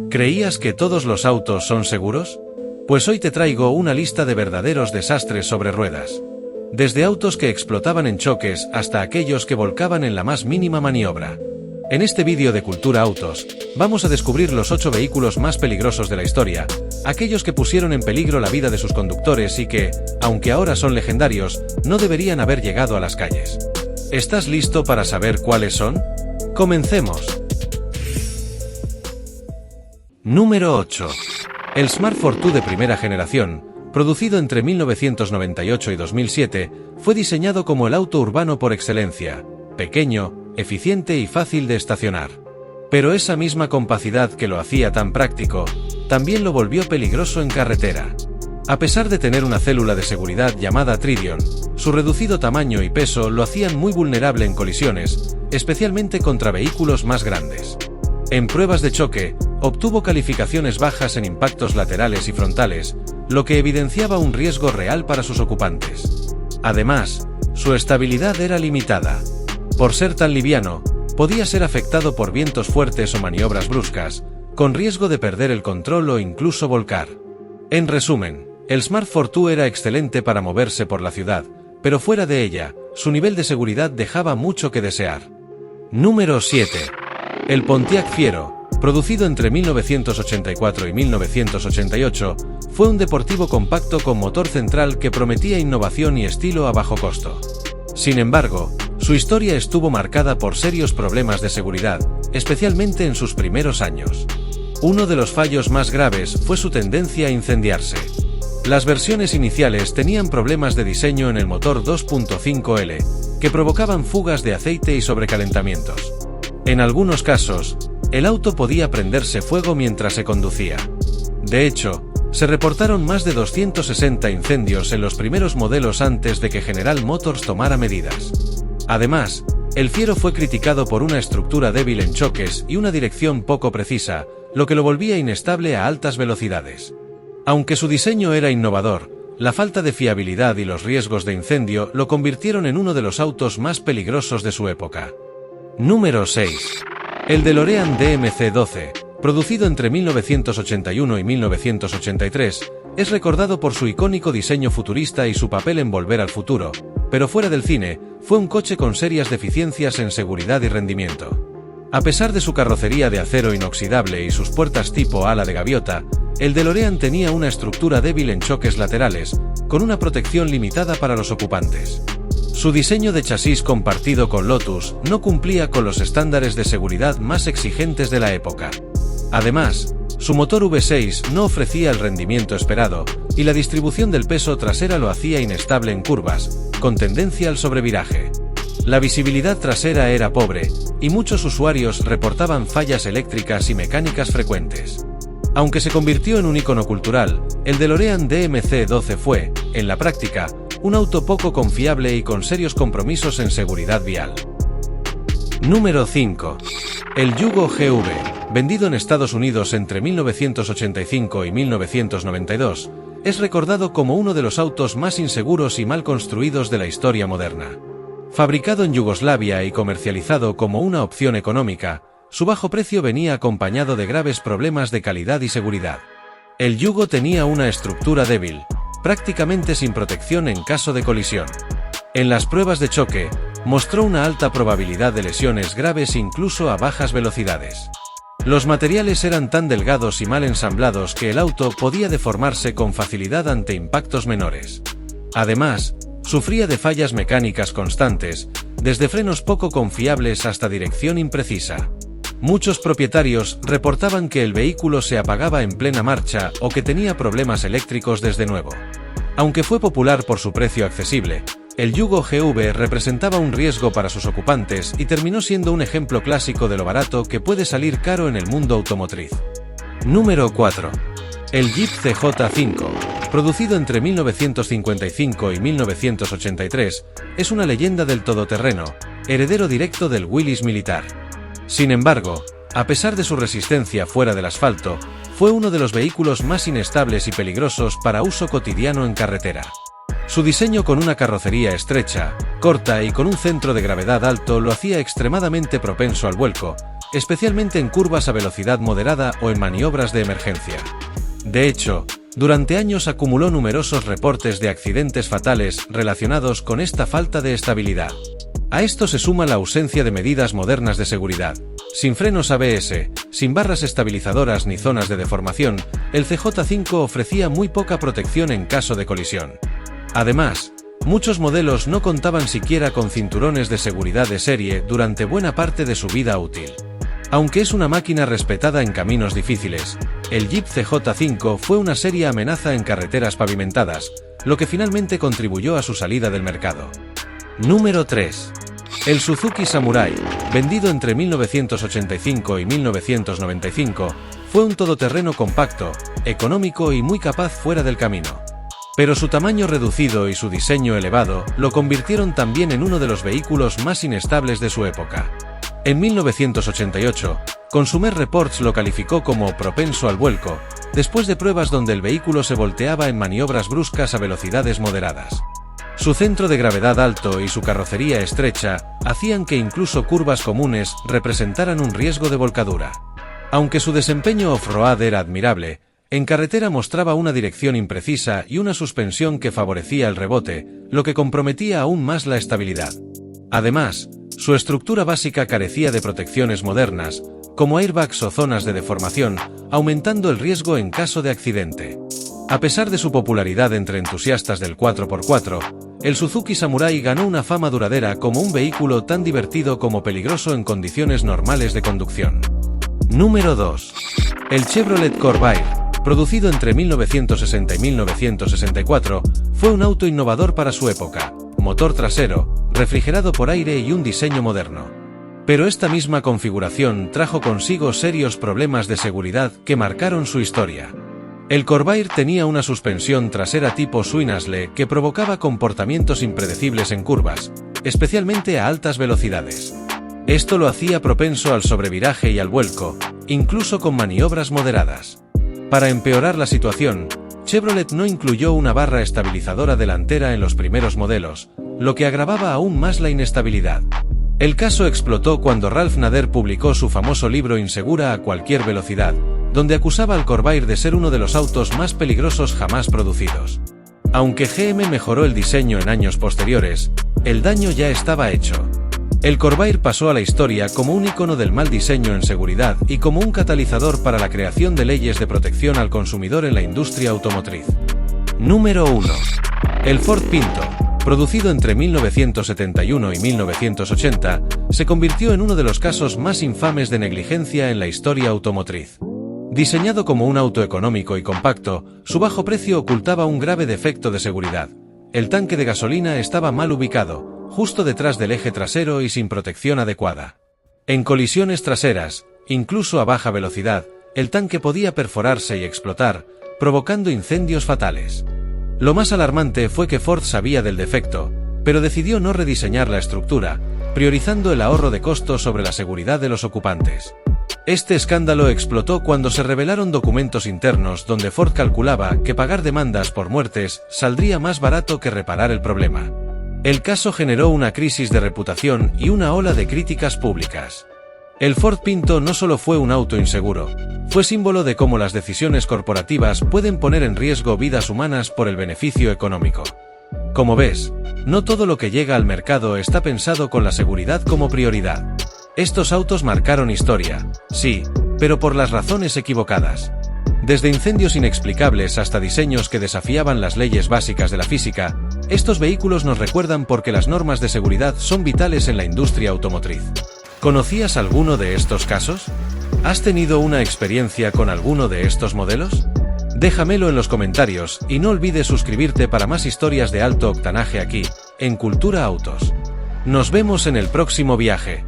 ¿Creías que todos los autos son seguros? Pues hoy te traigo una lista de verdaderos desastres sobre ruedas. Desde autos que explotaban en choques hasta aquellos que volcaban en la más mínima maniobra. En este vídeo de Cultura Autos, vamos a descubrir los 8 vehículos más peligrosos de la historia, aquellos que pusieron en peligro la vida de sus conductores y que, aunque ahora son legendarios, no deberían haber llegado a las calles. ¿Estás listo para saber cuáles son? ¡Comencemos! Número 8. El Smart Fortwo de primera generación, producido entre 1998 y 2007, fue diseñado como el auto urbano por excelencia, pequeño, eficiente y fácil de estacionar. Pero esa misma compacidad que lo hacía tan práctico, también lo volvió peligroso en carretera. A pesar de tener una célula de seguridad llamada Tridion, su reducido tamaño y peso lo hacían muy vulnerable en colisiones, especialmente contra vehículos más grandes. En pruebas de choque, obtuvo calificaciones bajas en impactos laterales y frontales, lo que evidenciaba un riesgo real para sus ocupantes. Además, su estabilidad era limitada. Por ser tan liviano, podía ser afectado por vientos fuertes o maniobras bruscas, con riesgo de perder el control o incluso volcar. En resumen, el Smart Fortwo era excelente para moverse por la ciudad, pero fuera de ella, su nivel de seguridad dejaba mucho que desear. Número 7. El Pontiac Fiero, producido entre 1984 y 1988, fue un deportivo compacto con motor central que prometía innovación y estilo a bajo costo. Sin embargo, su historia estuvo marcada por serios problemas de seguridad, especialmente en sus primeros años. Uno de los fallos más graves fue su tendencia a incendiarse. Las versiones iniciales tenían problemas de diseño en el motor 2.5L, que provocaban fugas de aceite y sobrecalentamientos. En algunos casos, el auto podía prenderse fuego mientras se conducía. De hecho, se reportaron más de 260 incendios en los primeros modelos antes de que General Motors tomara medidas. Además, el Fiero fue criticado por una estructura débil en choques y una dirección poco precisa, lo que lo volvía inestable a altas velocidades. Aunque su diseño era innovador, la falta de fiabilidad y los riesgos de incendio lo convirtieron en uno de los autos más peligrosos de su época. Número 6. El DeLorean DMC-12, producido entre 1981 y 1983, es recordado por su icónico diseño futurista y su papel en volver al futuro, pero fuera del cine, fue un coche con serias deficiencias en seguridad y rendimiento. A pesar de su carrocería de acero inoxidable y sus puertas tipo ala de gaviota, el DeLorean tenía una estructura débil en choques laterales, con una protección limitada para los ocupantes. Su diseño de chasis compartido con Lotus no cumplía con los estándares de seguridad más exigentes de la época. Además, su motor V6 no ofrecía el rendimiento esperado, y la distribución del peso trasera lo hacía inestable en curvas, con tendencia al sobreviraje. La visibilidad trasera era pobre, y muchos usuarios reportaban fallas eléctricas y mecánicas frecuentes. Aunque se convirtió en un icono cultural, el DeLorean DMC-12 fue, en la práctica, un auto poco confiable y con serios compromisos en seguridad vial. Número 5. El Yugo GV, vendido en Estados Unidos entre 1985 y 1992, es recordado como uno de los autos más inseguros y mal construidos de la historia moderna. Fabricado en Yugoslavia y comercializado como una opción económica, su bajo precio venía acompañado de graves problemas de calidad y seguridad. El Yugo tenía una estructura débil, prácticamente sin protección en caso de colisión. En las pruebas de choque, mostró una alta probabilidad de lesiones graves incluso a bajas velocidades. Los materiales eran tan delgados y mal ensamblados que el auto podía deformarse con facilidad ante impactos menores. Además, sufría de fallas mecánicas constantes, desde frenos poco confiables hasta dirección imprecisa. Muchos propietarios reportaban que el vehículo se apagaba en plena marcha o que tenía problemas eléctricos desde nuevo. Aunque fue popular por su precio accesible, el Yugo GV representaba un riesgo para sus ocupantes y terminó siendo un ejemplo clásico de lo barato que puede salir caro en el mundo automotriz. Número 4. El Jeep CJ5, producido entre 1955 y 1983, es una leyenda del todoterreno, heredero directo del Willys militar. Sin embargo, a pesar de su resistencia fuera del asfalto, fue uno de los vehículos más inestables y peligrosos para uso cotidiano en carretera. Su diseño con una carrocería estrecha, corta y con un centro de gravedad alto lo hacía extremadamente propenso al vuelco, especialmente en curvas a velocidad moderada o en maniobras de emergencia. De hecho, durante años acumuló numerosos reportes de accidentes fatales relacionados con esta falta de estabilidad. A esto se suma la ausencia de medidas modernas de seguridad. Sin frenos ABS, sin barras estabilizadoras ni zonas de deformación, el CJ5 ofrecía muy poca protección en caso de colisión. Además, muchos modelos no contaban siquiera con cinturones de seguridad de serie durante buena parte de su vida útil. Aunque es una máquina respetada en caminos difíciles, el Jeep CJ5 fue una seria amenaza en carreteras pavimentadas, lo que finalmente contribuyó a su salida del mercado. Número 3. El Suzuki Samurai, vendido entre 1985 y 1995, fue un todoterreno compacto, económico y muy capaz fuera del camino. Pero su tamaño reducido y su diseño elevado lo convirtieron también en uno de los vehículos más inestables de su época. En 1988, Consumer Reports lo calificó como propenso al vuelco, después de pruebas donde el vehículo se volteaba en maniobras bruscas a velocidades moderadas. Su centro de gravedad alto y su carrocería estrecha hacían que incluso curvas comunes representaran un riesgo de volcadura. Aunque su desempeño off-road era admirable, en carretera mostraba una dirección imprecisa y una suspensión que favorecía el rebote, lo que comprometía aún más la estabilidad. Además, su estructura básica carecía de protecciones modernas, como airbags o zonas de deformación, aumentando el riesgo en caso de accidente. A pesar de su popularidad entre entusiastas del 4x4, el Suzuki Samurai ganó una fama duradera como un vehículo tan divertido como peligroso en condiciones normales de conducción. Número 2. El Chevrolet Corvair, producido entre 1960 y 1964, fue un auto innovador para su época, motor trasero, refrigerado por aire y un diseño moderno. Pero esta misma configuración trajo consigo serios problemas de seguridad que marcaron su historia. El Corvair tenía una suspensión trasera tipo Swinasle que provocaba comportamientos impredecibles en curvas, especialmente a altas velocidades. Esto lo hacía propenso al sobreviraje y al vuelco, incluso con maniobras moderadas. Para empeorar la situación, Chevrolet no incluyó una barra estabilizadora delantera en los primeros modelos, lo que agravaba aún más la inestabilidad. El caso explotó cuando Ralph Nader publicó su famoso libro Insegura a cualquier velocidad, donde acusaba al Corvair de ser uno de los autos más peligrosos jamás producidos. Aunque GM mejoró el diseño en años posteriores, el daño ya estaba hecho. El Corvair pasó a la historia como un icono del mal diseño en seguridad y como un catalizador para la creación de leyes de protección al consumidor en la industria automotriz. Número 1. El Ford Pinto, producido entre 1971 y 1980, se convirtió en uno de los casos más infames de negligencia en la historia automotriz. Diseñado como un auto económico y compacto, su bajo precio ocultaba un grave defecto de seguridad. El tanque de gasolina estaba mal ubicado, justo detrás del eje trasero y sin protección adecuada. En colisiones traseras, incluso a baja velocidad, el tanque podía perforarse y explotar, provocando incendios fatales. Lo más alarmante fue que Ford sabía del defecto, pero decidió no rediseñar la estructura, priorizando el ahorro de costos sobre la seguridad de los ocupantes. Este escándalo explotó cuando se revelaron documentos internos donde Ford calculaba que pagar demandas por muertes saldría más barato que reparar el problema. El caso generó una crisis de reputación y una ola de críticas públicas. El Ford Pinto no solo fue un auto inseguro, fue símbolo de cómo las decisiones corporativas pueden poner en riesgo vidas humanas por el beneficio económico. Como ves, no todo lo que llega al mercado está pensado con la seguridad como prioridad. Estos autos marcaron historia, sí, pero por las razones equivocadas. Desde incendios inexplicables hasta diseños que desafiaban las leyes básicas de la física, estos vehículos nos recuerdan por qué las normas de seguridad son vitales en la industria automotriz. ¿Conocías alguno de estos casos? ¿Has tenido una experiencia con alguno de estos modelos? Déjamelo en los comentarios y no olvides suscribirte para más historias de alto octanaje aquí, en Cultura Autos. Nos vemos en el próximo viaje.